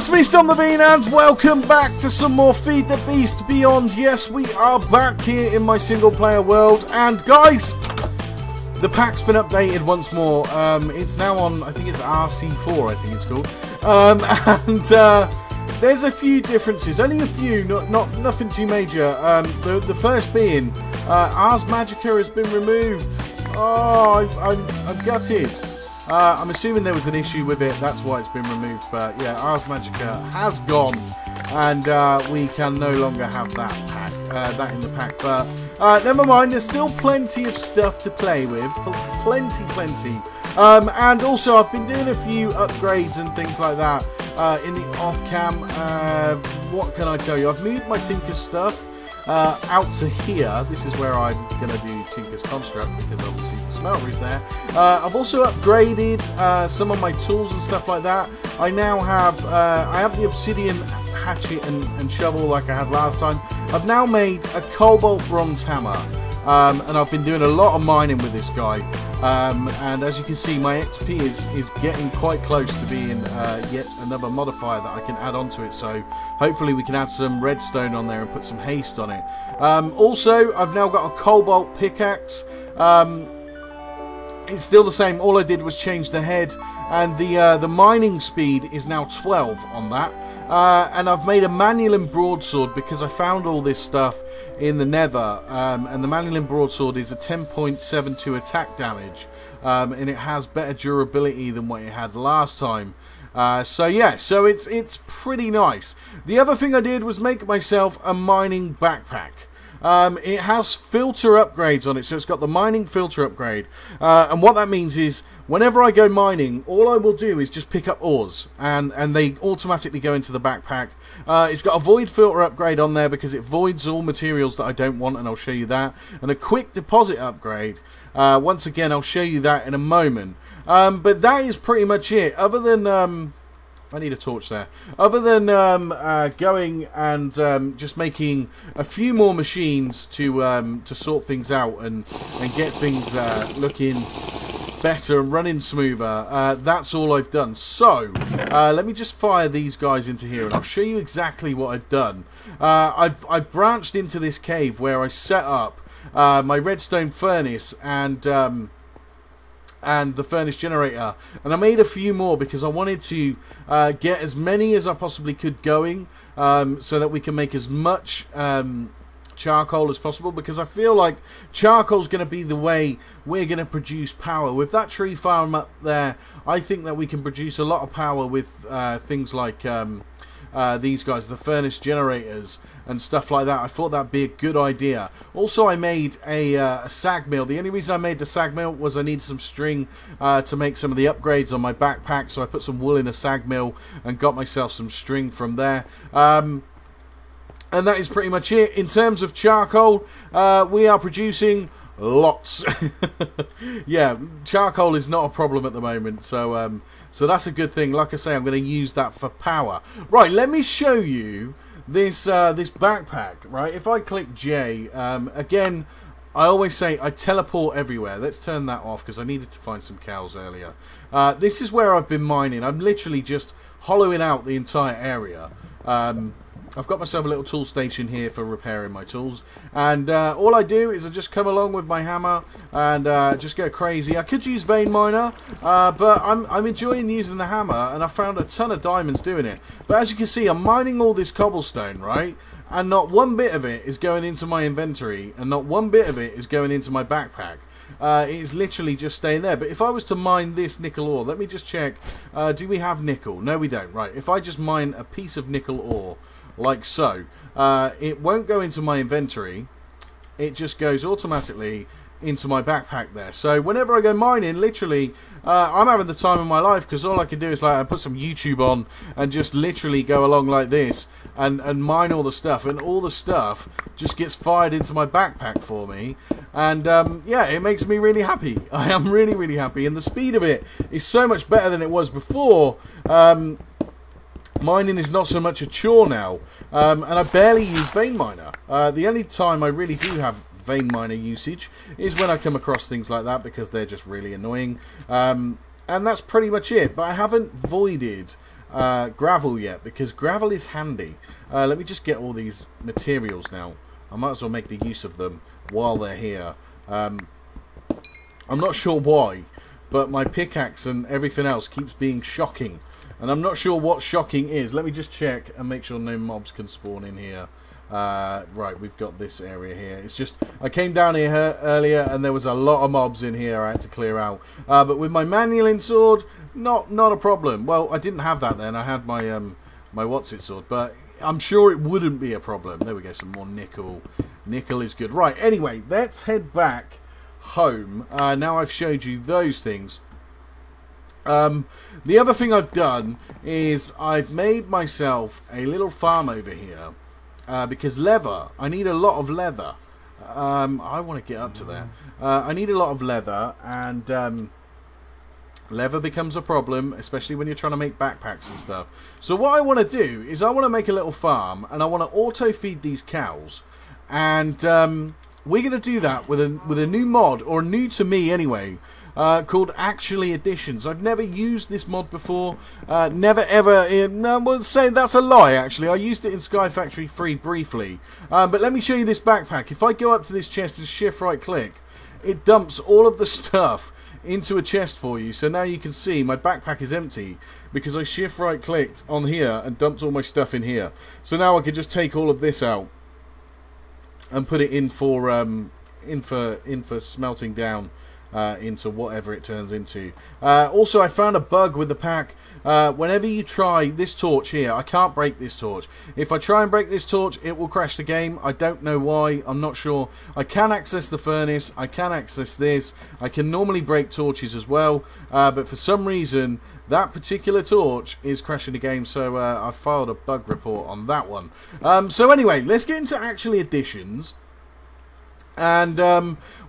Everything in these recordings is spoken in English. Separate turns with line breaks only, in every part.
it's me, Stomp The Bean, and welcome back to some more Feed the Beast Beyond. Yes, we are back here in my single-player world, and guys, the pack's been updated once more. It's now on, I think it's RC4, I think it's called. There's a few differences, only a few, nothing too major. The first being, Ars Magica has been removed. Oh, I'm gutted. I'm assuming there was an issue with it, that's why it's been removed, but yeah, Ars Magica has gone, and we can no longer have that pack, that in the pack, but never mind, there's still plenty of stuff to play with, plenty, and also I've been doing a few upgrades and things like that in the off-cam. What can I tell you, I've moved my Tinker stuff out to here. This is where I'm going to do Tinker's Construct, because obviously the Smeltery's there. I've also upgraded some of my tools and stuff like that. I now have I have the obsidian hatchet and shovel like I had last time. I've now made a cobalt bronze hammer, and I've been doing a lot of mining with this guy. And as you can see, my XP is getting quite close to being yet another modifier that I can add onto it, so hopefully we can add some redstone on there and put some haste on it. Also, I've now got a cobalt pickaxe. It's still the same, all I did was change the head, and the mining speed is now 12 on that. And I've made a Manulin broadsword because I found all this stuff in the nether, and the Manulin broadsword is a 10.72 attack damage, and it has better durability than what it had last time. So yeah, so it's pretty nice. The other thing I did was make myself a mining backpack. It has filter upgrades on it, so it's got the mining filter upgrade, and what that means is whenever I go mining, all I will do is just pick up ores, and they automatically go into the backpack. It's got a void filter upgrade on there because it voids all materials that I don't want, and I'll show you that, and a quick deposit upgrade. Once again, I'll show you that in a moment, but that is pretty much it, other than I need a torch there. Other than going and just making a few more machines to sort things out and get things looking better and running smoother, that's all I've done. So let me just fire these guys into here, and I'll show you exactly what I've done. I've branched into this cave where I set up my redstone furnace and the furnace generator, and I made a few more because I wanted to get as many as I possibly could going, so that we can make as much charcoal as possible, because I feel like charcoal's going to be the way we're going to produce power. With that tree farm up there, I think that we can produce a lot of power with things like these guys, the furnace generators and stuff like that. I thought that'd be a good idea. Also, I made a sag mill. The only reason I made the sag mill was I needed some string to make some of the upgrades on my backpack, so I put some wool in a sag mill and got myself some string from there. And that is pretty much it. In terms of charcoal, we are producing lots. Yeah, charcoal is not a problem at the moment, so so that's a good thing. Like I say, I'm going to use that for power. Right, let me show you this this backpack. Right, if I click J, again, I always say I teleport everywhere. Let's turn that off because I needed to find some cows earlier. This is where I've been mining. I'm literally just hollowing out the entire area. I've got myself a little tool station here for repairing my tools, and all I do is I just come along with my hammer and just go crazy. I could use vein miner, but I'm enjoying using the hammer, and I found a ton of diamonds doing it. But as you can see, I'm mining all this cobblestone, right? And not one bit of it is going into my inventory, and not one bit of it is going into my backpack. It is literally just staying there. But if I was to mine this nickel ore, let me just check. Do we have nickel? No, we don't. Right, if I just mine a piece of nickel ore, like so, it won't go into my inventory, it just goes automatically into my backpack there. So whenever I go mining, literally, I'm having the time of my life, because all I can do is like I put some YouTube on and just literally go along like this and mine all the stuff, and all the stuff just gets fired into my backpack for me, and yeah, it makes me really happy. I am really happy, and the speed of it is so much better than it was before. Mining is not so much a chore now, and I barely use vein miner. The only time I really do have vein miner usage is when I come across things like that, because they're just really annoying, and that's pretty much it. But I haven't voided gravel yet, because gravel is handy. Let me just get all these materials now. I might as well make the use of them while they're here. I'm not sure why, but my pickaxe and everything else keeps being shocking. And I'm not sure what shocking is. Let me just check and make sure no mobs can spawn in here. Right, we've got this area here. It's just, I came down here earlier and there was a lot of mobs in here I had to clear out. But with my manualing sword, not a problem. Well, I didn't have that then. I had my my what's-it sword, but I'm sure it wouldn't be a problem. There we go, some more nickel. Nickel is good. Right, anyway, let's head back home. Now I've showed you those things. The other thing I've done is I've made myself a little farm over here. Because leather, I need a lot of leather. I want to get up to that. I need a lot of leather, and leather becomes a problem, especially when you're trying to make backpacks and stuff. So what I want to do is I want to make a little farm, and I want to auto feed these cows. And we're going to do that with a new mod, or new to me anyway, called Actually Additions. I've never used this mod before. Never ever well, say that's a lie, actually. I used it in Sky Factory 3 briefly. But let me show you this backpack. If I go up to this chest and shift right click, it dumps all of the stuff into a chest for you. So now you can see my backpack is empty because I shift right clicked on here and dumped all my stuff in here. So now I can just take all of this out and put it in for smelting down into whatever it turns into. Also, I found a bug with the pack. Whenever you try this torch here, I can't break this torch. If I try and break this torch, it will crash the game. I don't know why. I'm not sure. I can access the furnace. I can access this. I can normally break torches as well. But for some reason, that particular torch is crashing the game. So I filed a bug report on that one. So anyway, let's get into Actually Additions. And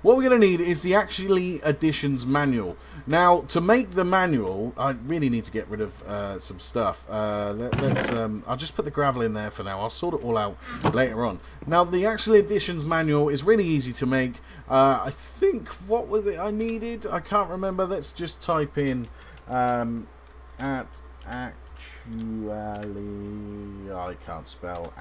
what we're going to need is the Actually Additions manual. Now, to make the manual, I really need to get rid of some stuff. I'll just put the gravel in there for now. I'll sort it all out later on. Now, the Actually Additions manual is really easy to make. I think, what was it I needed? I can't remember. Let's just type in at actually... I can't spell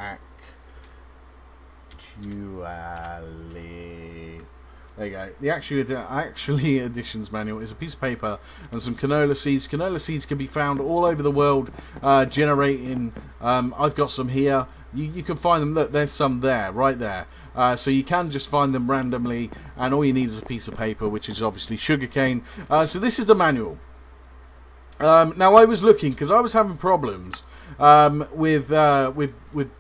There you go. The Actually Additions manual is a piece of paper and some canola seeds. Canola seeds can be found all over the world, generating. I've got some here. You can find them. Look, there's some there, right there. So you can just find them randomly, and all you need is a piece of paper, which is obviously sugarcane. So this is the manual. Now I was looking because I was having problems with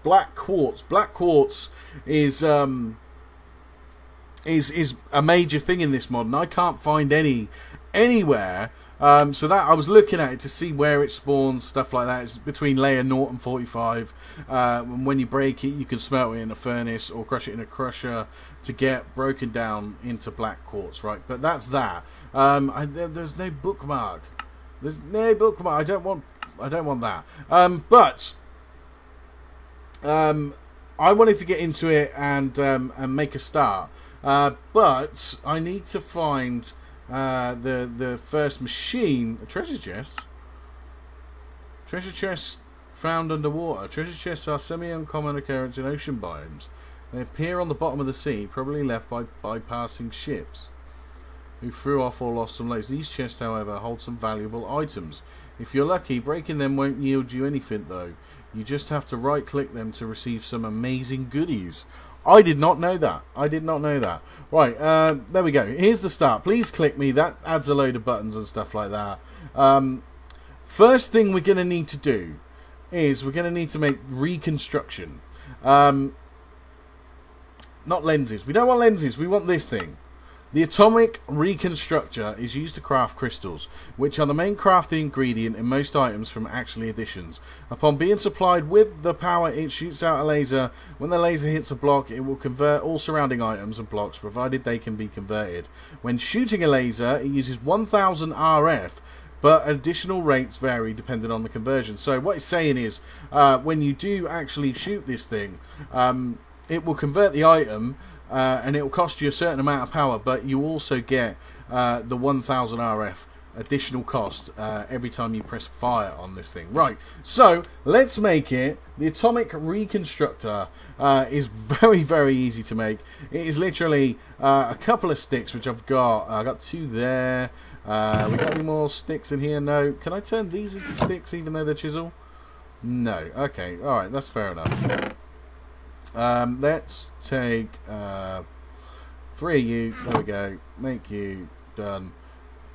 black quartz. Black quartz is a major thing in this mod, and I can't find anywhere. So that I was looking at it to see where it spawns, stuff like that. It's between layer 0 and 45. And when you break it, you can smelt it in a furnace or crush it in a crusher to get broken down into black quartz, right? But that's that. There's no bookmark. There's no bookmark. I don't want that. But I wanted to get into it and make a start. But I need to find the first machine. A treasure chest. Treasure chests found underwater. Treasure chests are semi-uncommon occurrence in ocean biomes. They appear on the bottom of the sea, probably left by bypassing ships who threw off or lost some loads. These chests, however, hold some valuable items. If you're lucky, breaking them won't yield you anything, though. You just have to right-click them to receive some amazing goodies. I did not know that. I did not know that. Right, there we go. Here's the start. Please click me. That adds a load of buttons and stuff like that. First thing we're going to need to do is we're going to need to make reconstruction. Not lenses. We don't want lenses. We want this thing. The atomic reconstructor is used to craft crystals, which are the main crafting ingredient in most items from Actually Additions. Upon being supplied with the power, it shoots out a laser. When the laser hits a block, it will convert all surrounding items and blocks, provided they can be converted. When shooting a laser, it uses 1000 RF, but additional rates vary depending on the conversion. So what it's saying is, when you do actually shoot this thing, it will convert the item, and it will cost you a certain amount of power, but you also get the 1000 RF additional cost every time you press fire on this thing. Right, so let's make it. The atomic reconstructor is very, very easy to make. It is literally a couple of sticks, which I've got. I got 2 there. We got any more sticks in here? No. Can I turn these into sticks even though they're chisel? No. Okay, alright, that's fair enough. Let's take 3 of you. There we go. Make you. Done.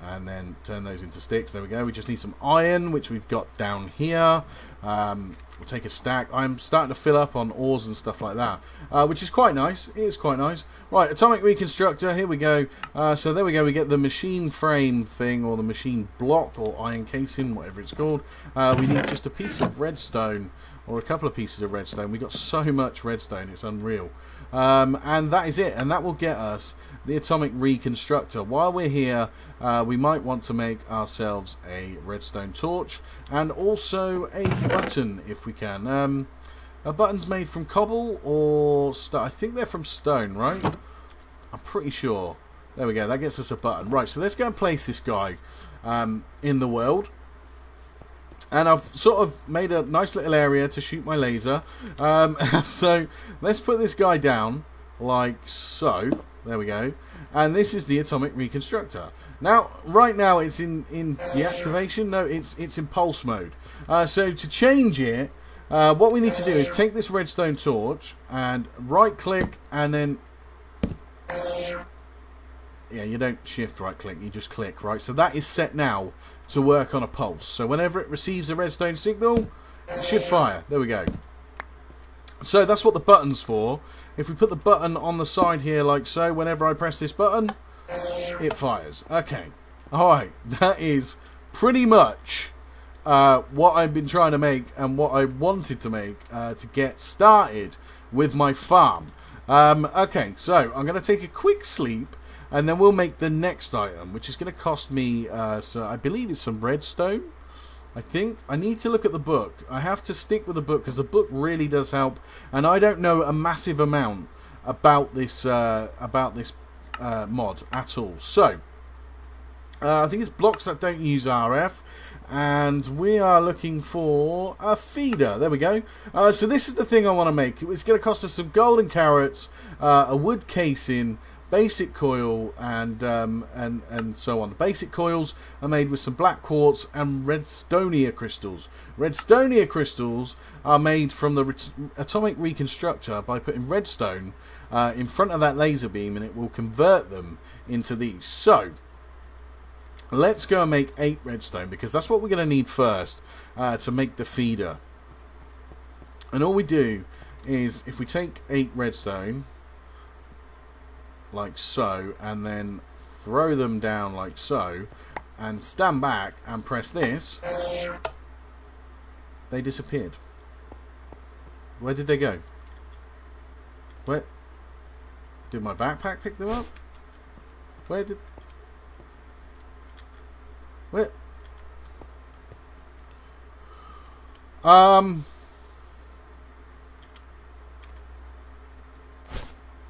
And then turn those into sticks. There we go. We just need some iron, which we've got down here. We'll take a stack. I'm starting to fill up on ores and stuff like that, which is quite nice. It is quite nice. Right, atomic reconstructor. Here we go. So there we go. We get the machine frame thing, or the machine block, or iron casing, whatever it's called. We need just a piece of redstone, or a couple of pieces of redstone. We got so much redstone, it's unreal. And that is it, and that will get us the atomic reconstructor. While we're here, we might want to make ourselves a redstone torch and also a button if we can. A button's made from cobble or stone. I think they're from stone, right? I'm pretty sure. There we go, that gets us a button. Right, so let's go and place this guy in the world. And I've sort of made a nice little area to shoot my laser. So let's put this guy down like so. There we go. And this is the atomic reconstructor. Now, right now it's in deactivation. No, it's in pulse mode. So to change it, what we need to do is take this redstone torch and right click and then... Yeah, you don't shift right click, you just click, right? So that is set now to work on a pulse. So whenever it receives a redstone signal, it should fire. There we go. So that's what the button's for. If we put the button on the side here like so, whenever I press this button, it fires. Okay. Alright, that is pretty much what I've been trying to make and what I wanted to make to get started with my farm. Okay, so I'm going to take a quick sleep. And then we'll make the next item, which is going to cost me, so I believe it's some redstone. I think. I need to look at the book. I have to stick with the book because the book really does help. And I don't know a massive amount about this mod at all. So, I think it's blocks that don't use RF. And we are looking for a feeder. There we go. So this is the thing I want to make. It's going to cost us some golden carrots, a wood casing, basic coil and so on. The basic coils are made with some black quartz and redstonia crystals. Redstonia crystals are made from the atomic reconstructor by putting redstone in front of that laser beam, and it will convert them into these. So let's go and make 8 redstone, because that's what we're going to need first to make the feeder. And all we do is, if we take 8 redstone like so, and then throw them down like so, and stand back and press this, they disappeared. Where did they go? Where did my backpack pick them up? Where did... Where?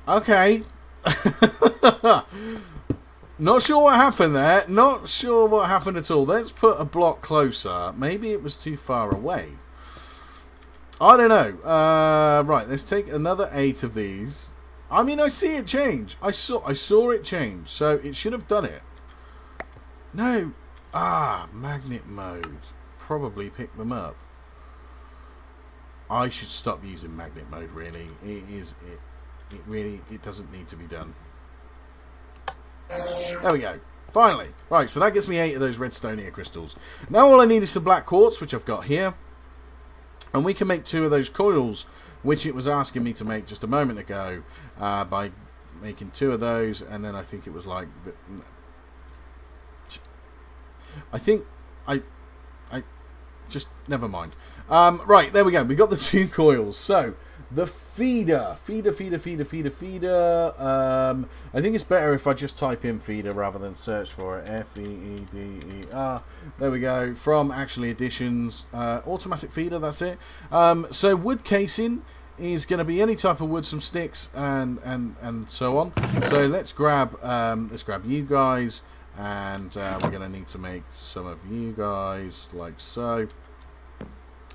Okay. Not sure what happened there. Not sure what happened at all. Let's put a block closer. Maybe it was too far away. I don't know. Right, let's take another 8 of these. I mean, I see it change. I saw it change. So it should have done it. No. Magnet mode. Probably pick them up. I should stop using magnet mode, really. It doesn't need to be done. There we go. Finally. Right, so that gets me 8 of those redstonia crystals. Now all I need is some black quartz, which I've got here. And we can make 2 of those coils, which it was asking me to make just a moment ago, by making 2 of those, and then I think it was like... I just... Never mind. Right, there we go. We got the 2 coils. So... The feeder. I think it's better if I just type in feeder rather than search for it. F-E-E-D-E-R. There we go. From actually additions. Automatic feeder, that's it. So wood casing is going to be any type of wood, some sticks and so on. So let's grab you guys And we're going to need to make some of you guys like so.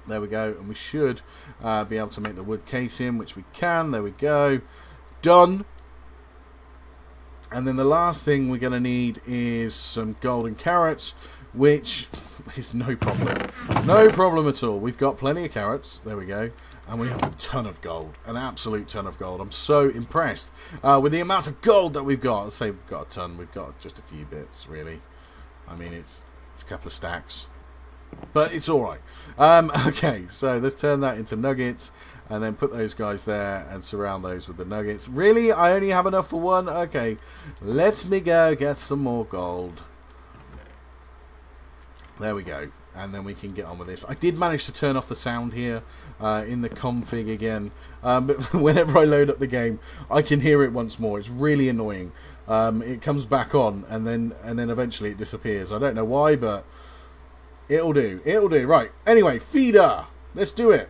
There we go. And we should be able to make the wood casing, which we can. There we go. Done. And then the last thing we're going to need is some golden carrots, which is no problem. No problem at all. We've got plenty of carrots. There we go. And we have a ton of gold. An absolute ton of gold. I'm so impressed with the amount of gold that we've got. I'd say we've got a ton. We've got just a few bits, really. I mean, it's a couple of stacks. But it's alright. Okay, so let's turn that into nuggets. And then put those guys there and surround those with the nuggets. Really? I only have enough for one? Okay. Let me go get some more gold. There we go. And then we can get on with this. I did manage to turn off the sound here in the config again. But whenever I load up the game, I can hear it once more. It's really annoying. It comes back on and then eventually it disappears. I don't know why, but it'll do. It'll do. Right. Anyway, feeder. Let's do it.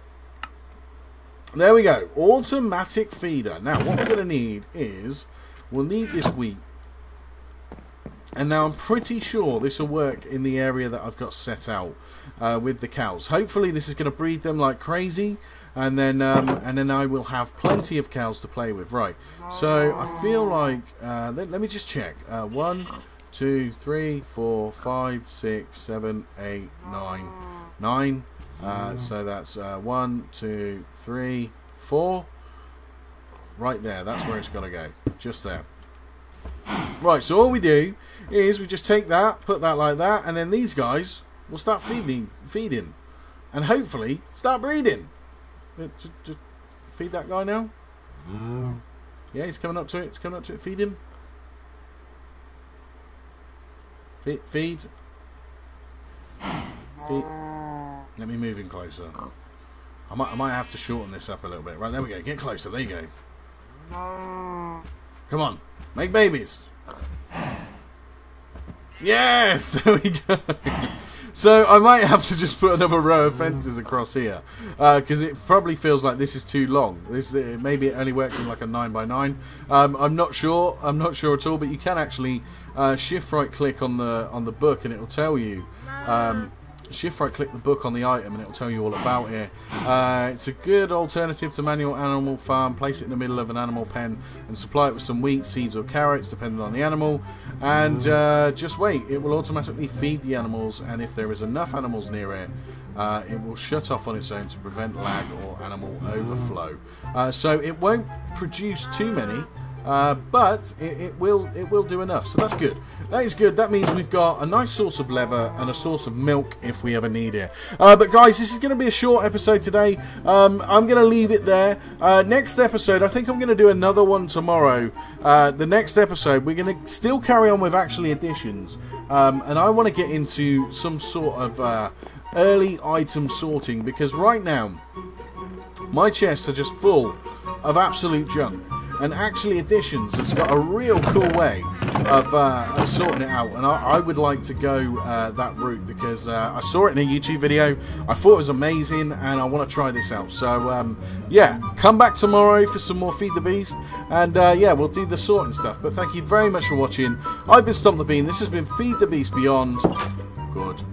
There we go. Automatic feeder. Now, what we're going to need is, we'll need this wheat. And now I'm pretty sure this will work in the area that I've got set out with the cows. Hopefully this is going to breed them like crazy. And then I will have plenty of cows to play with. Right. So, I feel like, let me just check. 1, 2, 3, 4, 5, 6, 7, 8, 9. 9. So that's 1, 2, 3, 4. Right there, that's where it's got to go. Just there. Right, so all we do is we just take that, put that like that, and then these guys will start feeding, and hopefully start breeding. Just feed that guy now. Yeah, he's coming up to it. He's coming up to it. Feed him. Feed. Let me move in closer. I might have to shorten this up a little bit. Right, there we go. Get closer. There you go. Come on. Make babies. Yes! There we go. So I might have to just put another row of fences across here. Because it probably feels like this is too long. Maybe it only works in like a 9x9. I'm not sure. I'm not sure at all. But you can actually shift right click on the book and it will tell you. Shift right click the book on the item and it will tell you all about it. It's a good alternative to manual animal farm. Place it in the middle of an animal pen and supply it with some wheat, seeds or carrots depending on the animal, and just wait. It will automatically feed the animals, and if there is enough animals near it, it will shut off on its own to prevent lag or animal overflow. So it won't produce too many, but it will do enough, so that's good. That is good. That means we've got a nice source of leather and a source of milk if we ever need it. But guys, this is going to be a short episode today. I'm going to leave it there. Next episode, I think I'm going to do another one tomorrow. The next episode, we're going to still carry on with actually additions, and I want to get into some sort of early item sorting, because right now my chests are just full of absolute junk. And actually additions has got a real cool way of sorting it out, and I would like to go that route, because I saw it in a YouTube video, I thought it was amazing, and I want to try this out. So yeah, come back tomorrow for some more Feed the Beast, and yeah, we'll do the sorting stuff. But thank you very much for watching. I've been Stomp the Bean, this has been Feed the Beast Beyond. Good.